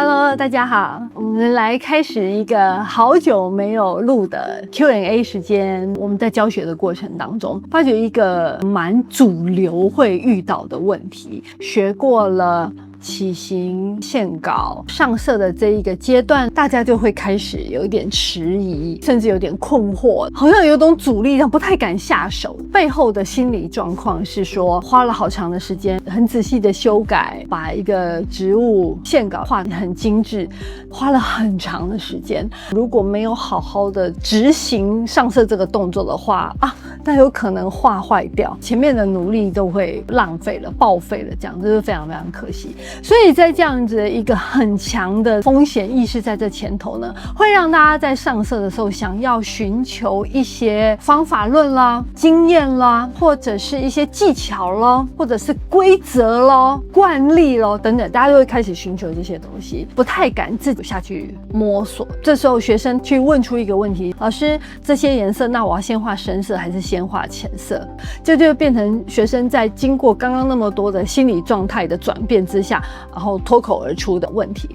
Hello， 大家好，我们来开始一个好久没有录的 Q&A 时间。我们在教学的过程当中，发觉一个蛮主流会遇到的问题，学过了起形、线稿、上色的这一个阶段，大家就会开始有一点迟疑，甚至有点困惑，好像有种阻力，不太敢下手。背后的心理状况是说，花了好长的时间，很仔细的修改，把一个植物线稿画得很精致，花了很长的时间。如果没有好好的执行上色这个动作的话那有可能画坏掉，前面的努力都会浪费了、报废了，这样这是非常非常可惜。所以在这样子的一个很强的风险意识在这前头呢，会让大家在上色的时候想要寻求一些方法论啦、经验啦，或者是一些技巧啦，或者是规则咯、惯例咯等等，大家都会开始寻求这些东西，不太敢自己下去摸索。这时候学生去问出一个问题：老师，这些颜色，那我要先画深色还是先画浅色？这就变成学生在经过刚刚那么多的心理状态的转变之下，然后脱口而出的问题。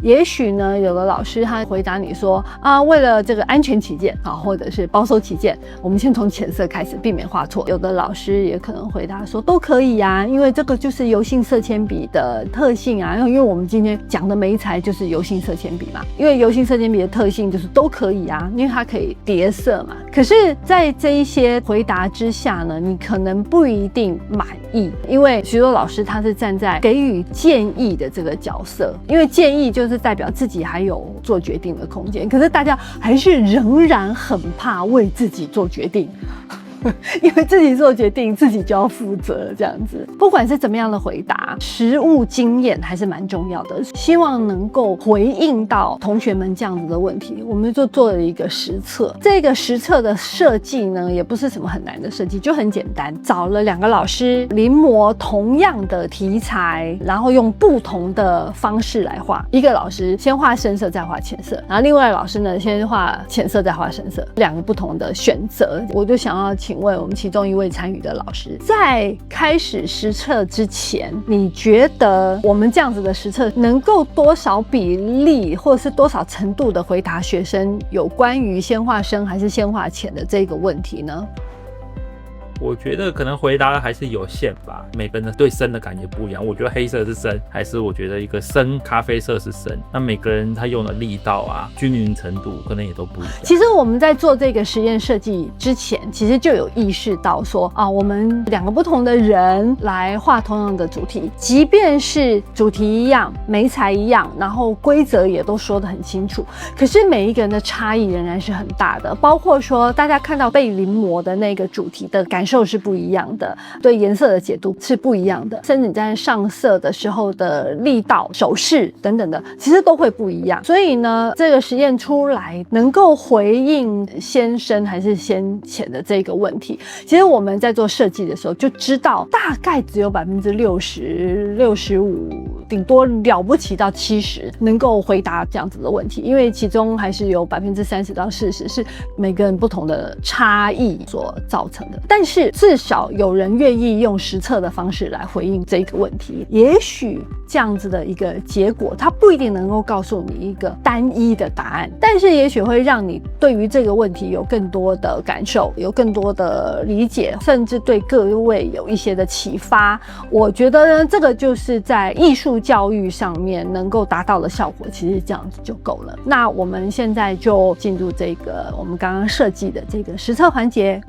也许呢，有的老师他回答你说为了这个安全起见或者是保守起见，我们先从浅色开始，避免画错。有的老师也可能回答说都可以啊，因为这个就是油性色铅笔的特性啊，因为我们今天讲的媒材就是油性色铅笔嘛，因为油性色铅笔的特性就是都可以啊，因为它可以叠色嘛。可是在这一些回答之下呢，你可能不一定满意，因为许多老师他是站在给予建议的这个角色，因为建议就是代表自己还有做决定的空间，可是大家还是仍然很怕为自己做决定因为自己做决定自己就要负责，这样子。不管是怎么样的回答，实务经验还是蛮重要的，希望能够回应到同学们这样子的问题。我们就做了一个实测，这个实测的设计呢也不是什么很难的设计，就很简单，找了2个老师临摹同样的题材，然后用不同的方式来画。一个老师先画深色再画浅色，然后另外老师呢先画浅色再画深色，2个不同的选择。我就想要请问我们其中一位参与的老师，在开始实测之前，你觉得我们这样子的实测能够多少比例或者是多少程度的回答学生有关于先画深还是先画浅的这个问题呢？我觉得可能回答还是有限吧，每个人对深的感觉不一样。我觉得黑色是深，还是我觉得一个深咖啡色是深，那每个人他用的力道均匀程度可能也都不一样。其实我们在做这个实验设计之前，其实就有意识到说我们2个不同的人来画同样的主题，即便是主题一样、媒材一样，然后规则也都说得很清楚，可是每一个人的差异仍然是很大的，包括说大家看到被临摹的那个主题的感受是不一样的，对颜色的解读是不一样的，甚至你在上色的时候的力道、手势等等的，其实都会不一样。所以呢，这个实验出来能够回应先深还是先浅的这个问题，其实我们在做设计的时候就知道，大概只有60%、65%，顶多了不起到70%能够回答这样子的问题，因为其中还是有30%到40%是每个人不同的差异所造成的。但是至少有人愿意用实测的方式来回应这个问题，也许这样子的一个结果，它不一定能够告诉你一个单一的答案，但是也许会让你对于这个问题有更多的感受，有更多的理解，甚至对各位有一些的启发。我觉得呢，这个就是在艺术教育上面能够达到的效果，其实这样子就够了。那我们现在就进入这个我们刚刚设计的这个实测环节。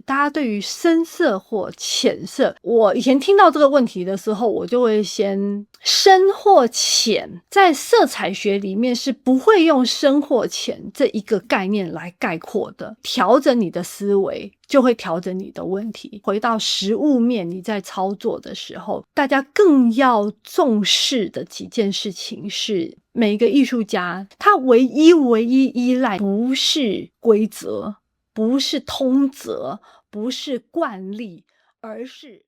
大家对于深色或浅色，我以前听到这个问题的时候，我就会先深或浅，在色彩学里面是不会用深或浅这一个概念来概括的。调整你的思维，就会调整你的问题。回到实物面，你在操作的时候，大家更要重视的几件事情是，每一个艺术家他唯一依赖不是规则，不是通则，不是惯例，而是